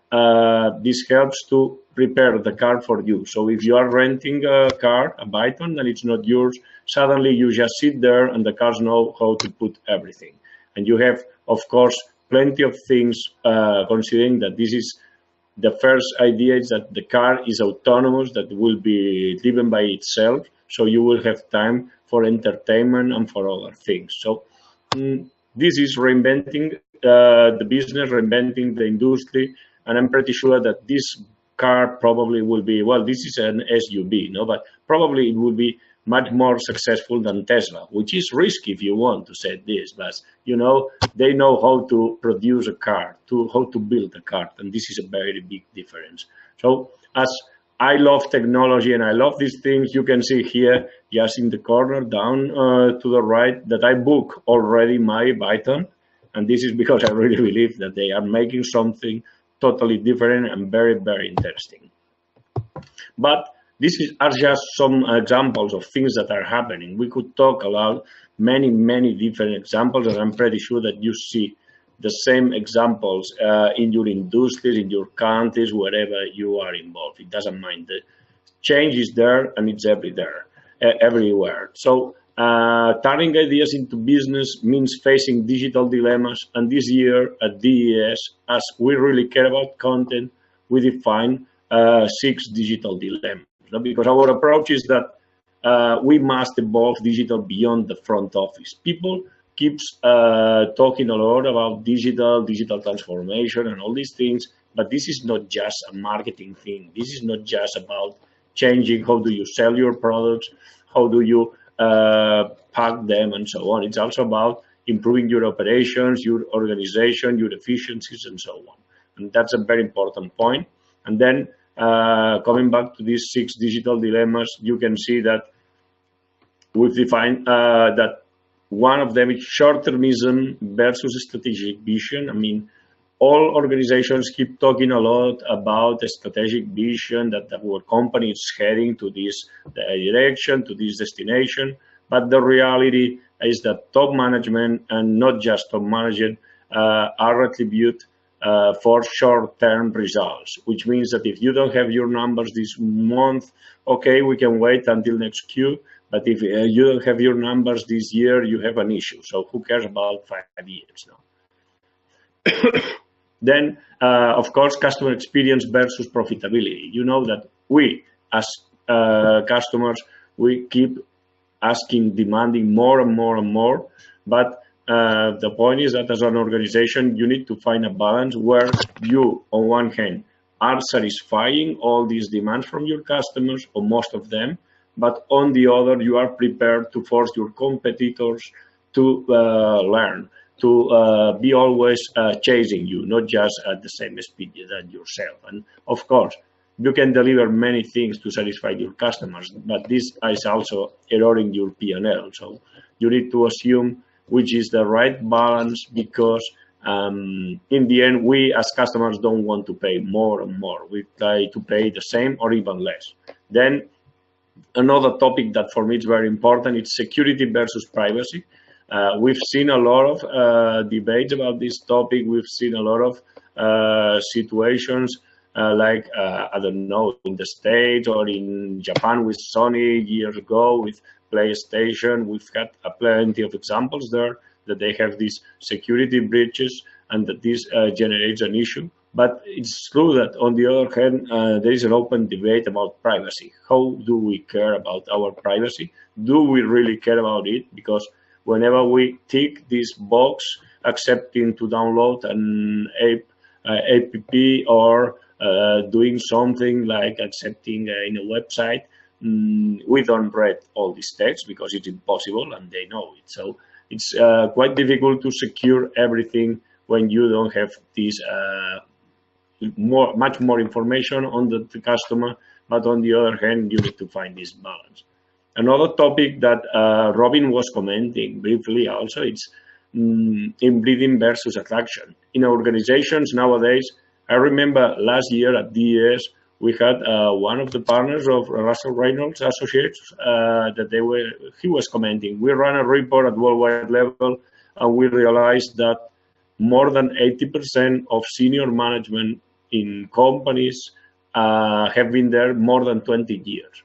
this helps to prepare the car for you. So if you are renting a car, a Byton, and it's not yours, suddenly you just sit there and the cars know how to put everything. And you have, of course, plenty of things, considering that this is the first idea is that the car is autonomous, that will be driven by itself. So you will have time for entertainment and for other things. So this is reinventing the business, reinventing the industry. And I'm pretty sure that this car probably will be, well, this is an SUV, no, but probably it will be much more successful than Tesla, which is risky if you want to say this, but you know, they know how to produce a car, how to build a car, and this is a very big difference. So as I love technology and I love these things, you can see here, just in the corner down to the right, that I book already my Byton, and this is because I really believe that they are making something totally different and very, very interesting. But are just some examples of things that are happening. We could talk about many, many different examples, and I'm pretty sure that you see the same examples in your industries, in your countries, wherever you are involved. It doesn't mind. The change is there, and it's everywhere. So turning ideas into business means facing digital dilemmas. And this year at DES, as we really care about content, we define 6 digital dilemmas. Because our approach is that we must evolve digital beyond the front office. People keeps talking a lot about digital transformation and all these things, but this is not just a marketing thing. This is not just about changing how do you sell your products, how do you pack them, and so on. It's also about improving your operations, your organization, your efficiencies, and so on. And that's a very important point. And then coming back to these 6 digital dilemmas, you can see that we've defined that one of them is short-termism versus strategic vision. I mean, all organizations keep talking a lot about a strategic vision, that our company is heading to this direction, to this destination. But the reality is that top management, and not just top management, are attributed for short-term results, which means that if you don't have your numbers this month, okay, we can wait until next Q. But if you don't have your numbers this year, you have an issue. So who cares about 5 years now? Then, of course, customer experience versus profitability. You know that we, as customers, we keep demanding more and more and more. But the point is that as an organization, you need to find a balance where you, on one hand, are satisfying all these demands from your customers, or most of them, but on the other, you are prepared to force your competitors to learn, to be always chasing you, not just at the same speed that yourself. And of course, you can deliver many things to satisfy your customers, but this is also eroding your P&L. So you need to assume which is the right balance, because in the end, we as customers don't want to pay more and more. We try to pay the same or even less. Then another topic that for me is very important, it's security versus privacy. We've seen a lot of debates about this topic. We've seen a lot of situations like, I don't know, in the States or in Japan with Sony years ago, with PlayStation. We've had plenty of examples there that they have these security breaches and that this generates an issue. But it's true that on the other hand, there is an open debate about privacy. How do we care about our privacy? Do we really care about it? Because whenever we tick this box accepting to download an app or doing something like accepting in a website, we don't read all these text because it's impossible and they know it. So it's quite difficult to secure everything when you don't have this much more information on the customer, but on the other hand, you need to find this balance. Another topic that Robin was commenting briefly also, it's inbreeding versus attraction. In organizations nowadays, I remember last year at DES, we had one of the partners of Russell Reynolds Associates that he was commenting. We ran a report at worldwide level, and we realized that more than 80% of senior management in companies have been there more than 20 years.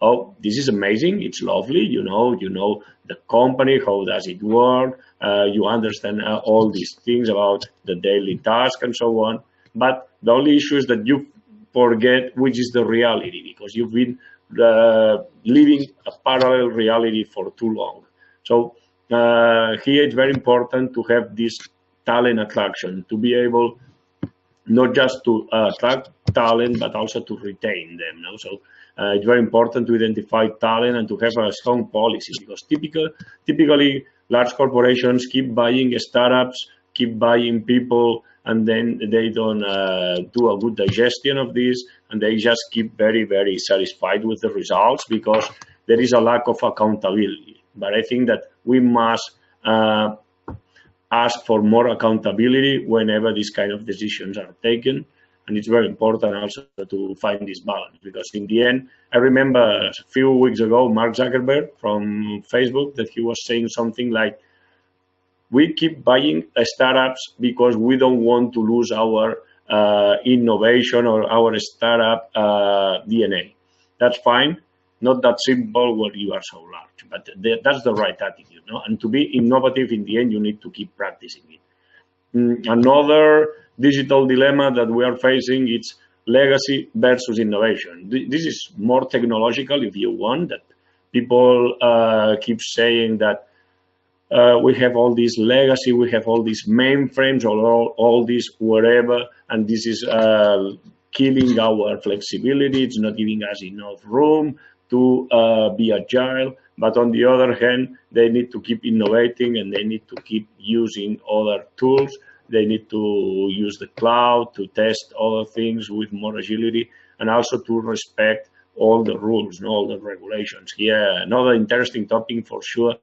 Oh, this is amazing. It's lovely. You know the company, how does it work? You understand all these things about the daily task and so on. But the only issue is that you forget which is the reality, because you've been living a parallel reality for too long. So here it's very important to have this talent attraction, to be able not just to attract talent, but also to retain them. No? So it's very important to identify talent and to have a strong policy, because typically large corporations keep buying startups, keep buying people, and then they don't do a good digestion of this, and they just keep very, very satisfied with the results because there is a lack of accountability. But I think that we must ask for more accountability whenever these kind of decisions are taken. And it's very important also to find this balance, because in the end, I remember a few weeks ago, Mark Zuckerberg from Facebook, that he was saying something like, we keep buying startups because we don't want to lose our innovation or our startup DNA. That's fine. Not that simple when you are so large, but that's the right attitude. No? And to be innovative, in the end, you need to keep practicing it. Another digital dilemma that we are facing is legacy versus innovation. This is more technological, if you want, that people keep saying that we have all this legacy, we have all these mainframes, or all this whatever, and this is killing our flexibility. It's not giving us enough room to be agile. But on the other hand, they need to keep innovating, and they need to keep using other tools. They need to use the cloud to test other things with more agility, and also to respect all the rules and all the regulations. Yeah, another interesting topic for sure,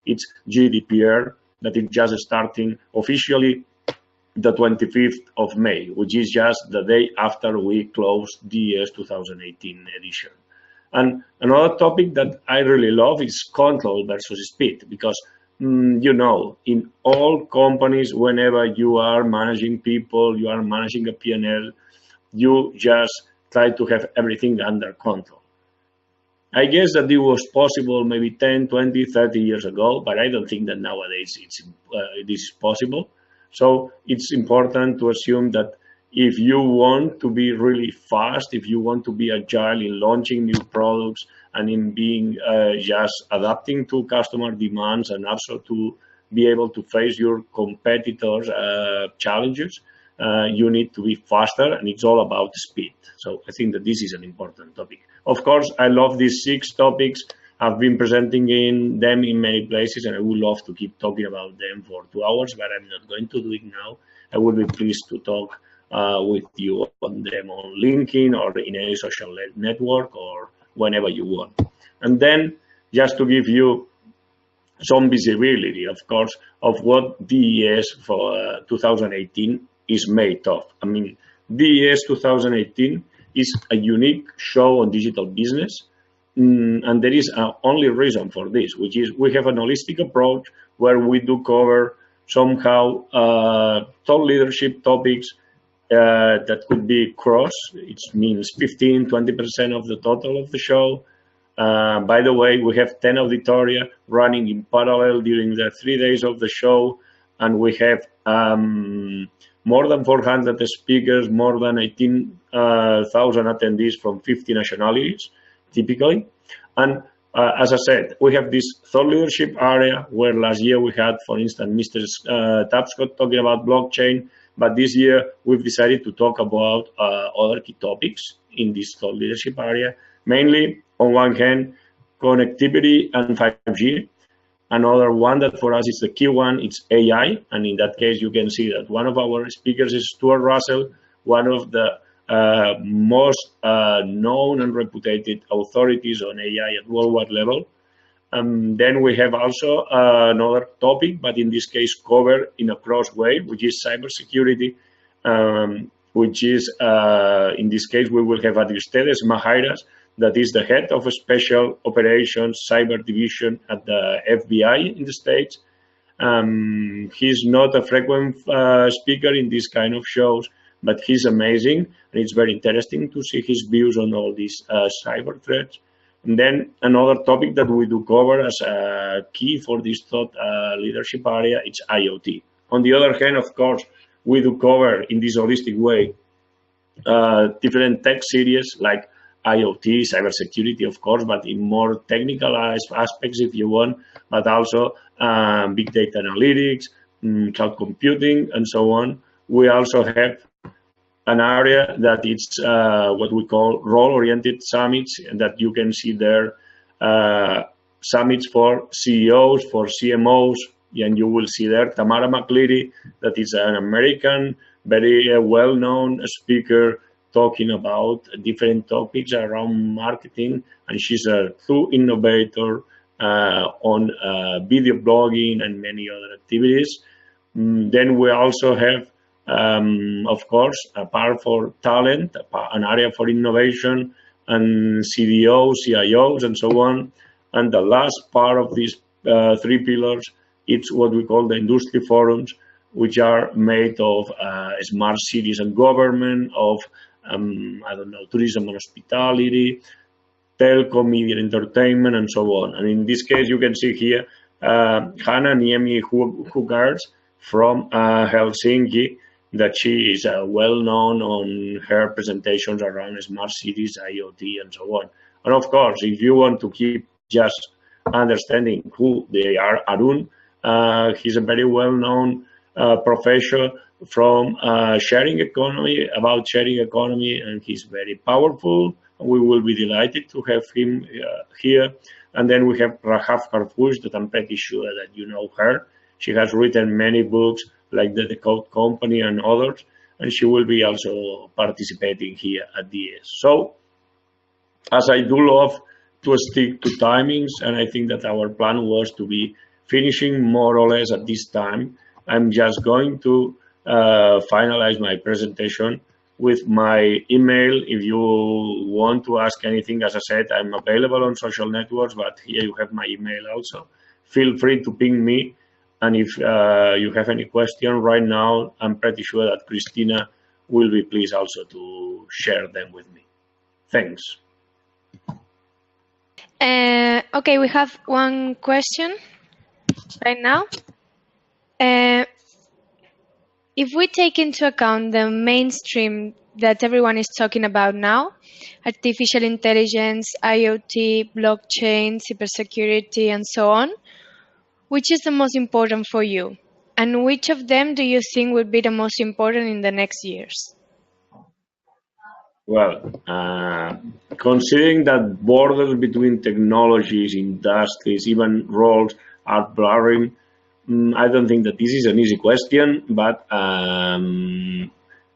it's GDPR, that is just starting officially the 25th of May, which is just the day after we closed the 2018 edition. And another topic that I really love is control versus speed, because in all companies, whenever you are managing people, you are managing a P&L, you just try to have everything under control. I guess that it was possible maybe 10, 20, 30 years ago, but I don't think that nowadays this is possible. So it's important to assume that if you want to be really fast, if you want to be agile in launching new products and in being just adapting to customer demands, and also to be able to face your competitors' challenges, you need to be faster, and it's all about speed. So I think that this is an important topic. Of course, I love these 6 topics. I've been presenting them in many places, and I would love to keep talking about them for 2 hours, but I'm not going to do it now. I would be pleased to talk with you on them on LinkedIn or in any social network or whenever you want. And then just to give you some visibility, of course, of what DES for 2018 is made of. I mean, DES 2018 is a unique show on digital business, and there is an only reason for this, which is we have an holistic approach where we do cover somehow thought leadership topics that could be cross. It means 15-20% of the total of the show. By the way, we have 10 auditoria running in parallel during the 3 days of the show, and we have more than 400 speakers, more than 18,000 attendees from 50 nationalities, typically. And as I said, we have this thought leadership area where last year we had, for instance, Mr. Tapscott talking about blockchain, but this year we've decided to talk about other key topics in this thought leadership area, mainly on one hand, connectivity and 5G. Another one that for us is the key one, it's AI. And in that case, you can see that one of our speakers is Stuart Russell, one of the most known and reputed authorities on AI at worldwide level. Then we have also another topic, but in this case covered in a cross way, which is cybersecurity, which is, in this case, we will have Adristedes Mahairas, that is the head of a special operations cyber division at the FBI in the States. He's not a frequent speaker in these kind of shows, but he's amazing, and it's very interesting to see his views on all these cyber threats. And then another topic that we do cover as a key for this thought leadership area, it's IoT. On the other hand, of course, we do cover in this holistic way different tech series like IoT, cybersecurity, of course, but in more technical aspects, if you want, but also big data analytics, cloud computing, and so on. We also have an area that it's what we call role-oriented summits, and that you can see there, summits for CEOs, for CMOs, and you will see there Tamara McCleary, that is an American, very well-known speaker, talking about different topics around marketing, and she's a true innovator on video blogging and many other activities. Then we also have, of course, a part for talent, an area for innovation, and CDOs, CIOs, and so on. And the last part of these three pillars, it's what we call the industry forums, which are made of smart cities and government, of I don't know, tourism and hospitality, telco, media, entertainment, and so on. And in this case, you can see here Hanna Niemi Hugards from Helsinki, that she is well known on her presentations around smart cities, IoT, and so on. And of course, if you want to keep just understanding who they are, Arun, he's a very well known professor from sharing economy, about sharing economy, and he's very powerful. We will be delighted to have him here. And then we have Rahav Karfush, that I'm pretty sure that you know her. She has written many books like The Code Company and others, and she will be also participating here at DES. So, as I do love to stick to timings, and I think that our plan was to be finishing more or less at this time, I'm just going to finalize my presentation with my email. If you want to ask anything, as I said, I'm available on social networks, but here you have my email also. Feel free to ping me. And if you have any question right now, I'm pretty sure that Christina will be pleased also to share them with me. Thanks. Okay, we have one question right now. If we take into account the mainstream that everyone is talking about now, artificial intelligence, IoT, blockchain, cybersecurity, and so on, which is the most important for you? And which of them do you think would be the most important in the next years? Well, considering that borders between technologies, industries, even roles are blurring, I don't think that this is an easy question. But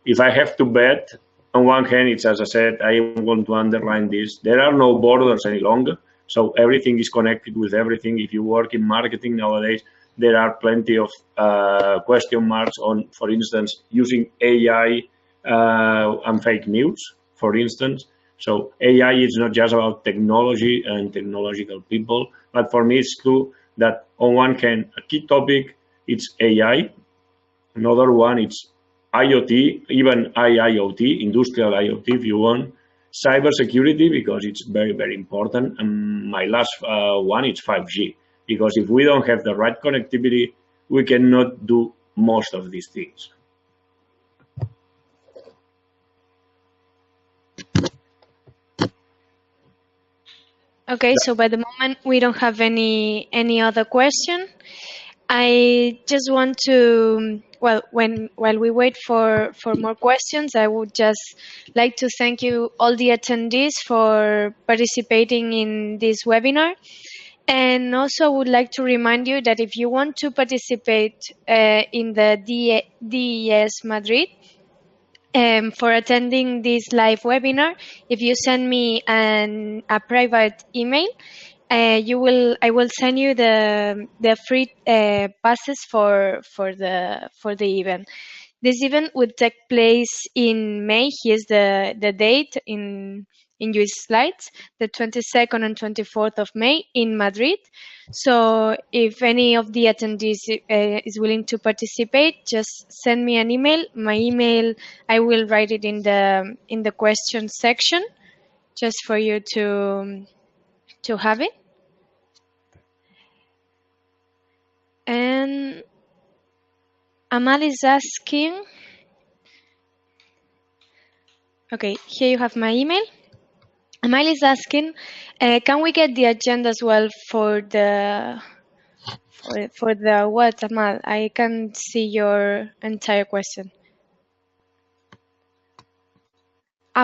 if I have to bet, on one hand, it's, as I said, I want to underline this: there are no borders any longer. So everything is connected with everything. If you work in marketing nowadays, there are plenty of question marks on, for instance, using AI and fake news, for instance. So AI is not just about technology and technological people, but for me it's true that on one hand, a key topic it's AI, another one it's IoT, even IIoT, industrial IoT if you want, cybersecurity because it's very, very important, and my last one is 5G, because if we don't have the right connectivity, we cannot do most of these things. Okay, so by the moment we don't have any other question. I just want to, well, while we wait for more questions, I would just like to thank you all the attendees for participating in this webinar. And also I would like to remind you that if you want to participate in the DES Madrid, for attending this live webinar, if you send me a private email, I will send you the free passes for the event. This event would take place in May. Here's the date in your slides, the 22nd and 24th of May in Madrid. So if any of the attendees is willing to participate, just send me an email. My email, I will write it in the question section, just for you to have it. And Amal is asking, okay, here you have my email. Amal is asking, can we get the agenda as well for the what, Amal? I can't see your entire question.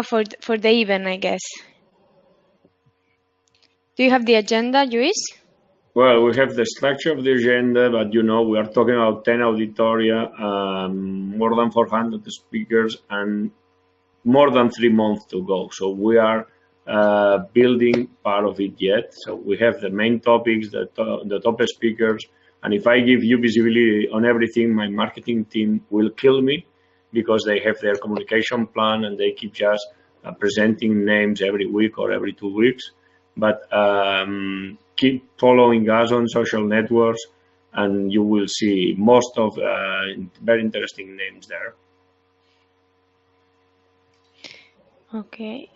For the event, I guess. Do you have the agenda, Lluís? Well, we have the structure of the agenda, but we are talking about 10 auditoria, more than 400 speakers, and more than 3 months to go. So we are building part of it yet. So we have the main topics, the top speakers, and if I give you visibility on everything, my marketing team will kill me, because they have their communication plan and they keep just presenting names every week or every 2 weeks. But keep following us on social networks, and you will see most of very interesting names there. Okay.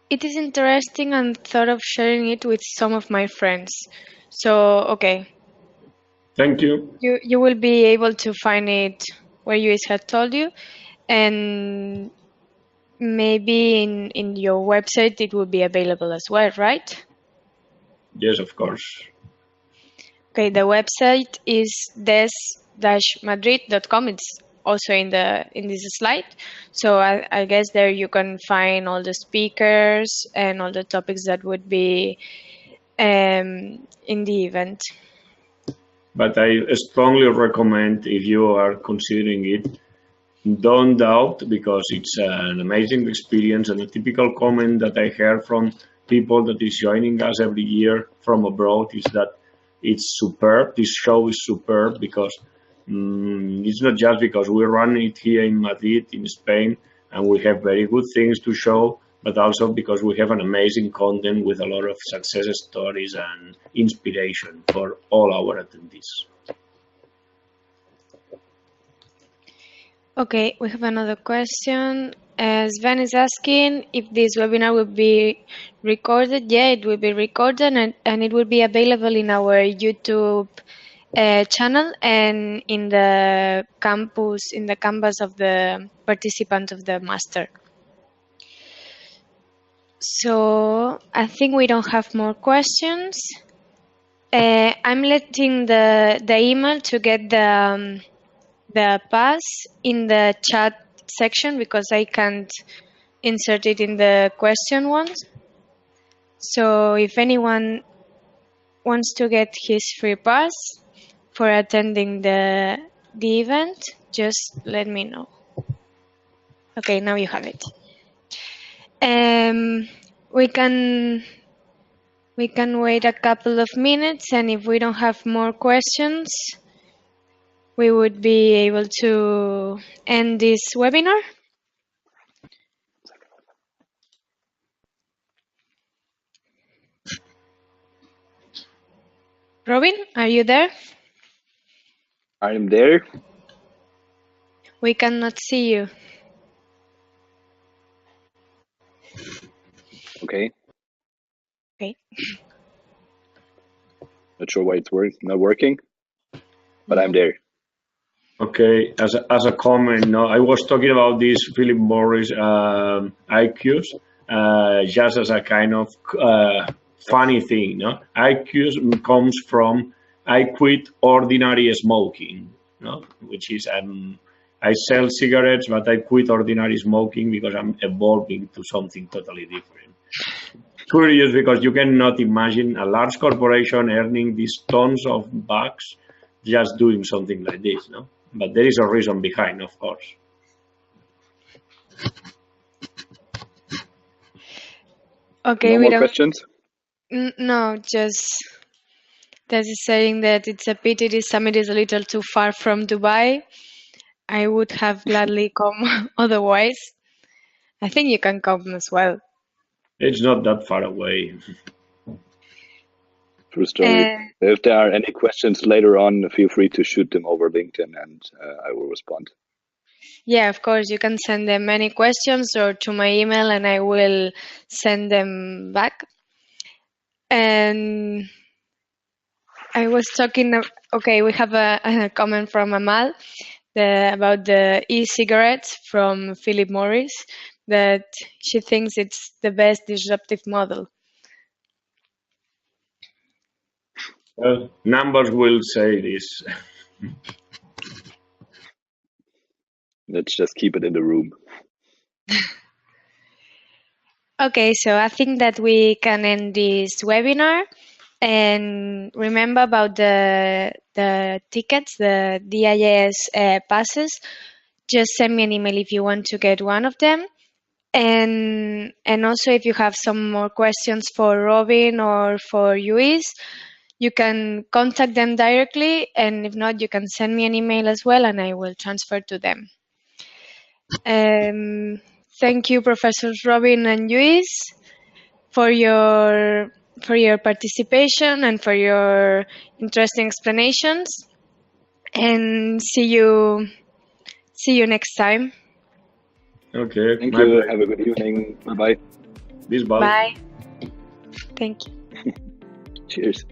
It is interesting and thought of sharing it with some of my friends. So, okay. Thank you. You will be able to find it where Lluís had told you, and maybe in your website it will be available as well, right? Yes, of course. Okay, the website is des-madrid.com. It's also in this slide. So I guess there you can find all the speakers and all the topics that would be in the event. But I strongly recommend, if you are considering it, don't doubt, because it's an amazing experience. And a typical comment that I hear from people that is joining us every year from abroad is that it's superb. This show is superb because it's not just because we run it here in Madrid, in Spain, and we have very good things to show, but also because we have an amazing content with a lot of success stories and inspiration for all our attendees. Okay, we have another question. Sven is asking if this webinar will be recorded. Yeah, it will be recorded, and it will be available in our YouTube channel and in the canvas of the participant of the master. So I think we don't have more questions. I'm letting the email to get the pass in the chat section because I can't insert it in the question ones. So if anyone wants to get his free pass for attending the event, just let me know. Okay, now you have it. We can wait a couple of minutes, and if we don't have more questions, we would be able to end this webinar. Robin, are you there? I am there. We cannot see you. Okay. Okay. Not sure why it's not working, but I'm there. Okay, as a comment, no, I was talking about this Philip Morris IQs just as a kind of funny thing. No, IQs comes from I quit ordinary smoking, no, which is I sell cigarettes, but I quit ordinary smoking because I'm evolving to something totally different. Curious because you cannot imagine a large corporation earning these tons of bucks just doing something like this, no? But there is a reason behind, of course. Okay, no more questions? No, just saying that it's a pity this summit is a little too far from Dubai. I would have gladly come otherwise. I think you can come as well. It's not that far away. True story. If there are any questions later on, feel free to shoot them over LinkedIn and I will respond. Yeah, of course, you can send them any questions or to my email and I will send them back. And I was talking, okay, we have a comment from Amal about the e-cigarettes from Philip Morris, that she thinks it's the best disruptive model. Well, numbers will say this. Let's just keep it in the room. Okay, so I think that we can end this webinar. And remember about the tickets, the DIS passes. Just send me an email if you want to get one of them. And also if you have some more questions for Robin or for Lluís, you can contact them directly. And if not, you can send me an email as well and I will transfer to them. Thank you, Professors Robin and Lluís, for your participation and for your interesting explanations. And see you next time. Okay. Thank you. Have a good evening. Bye-bye. Bye. Thank you. Cheers.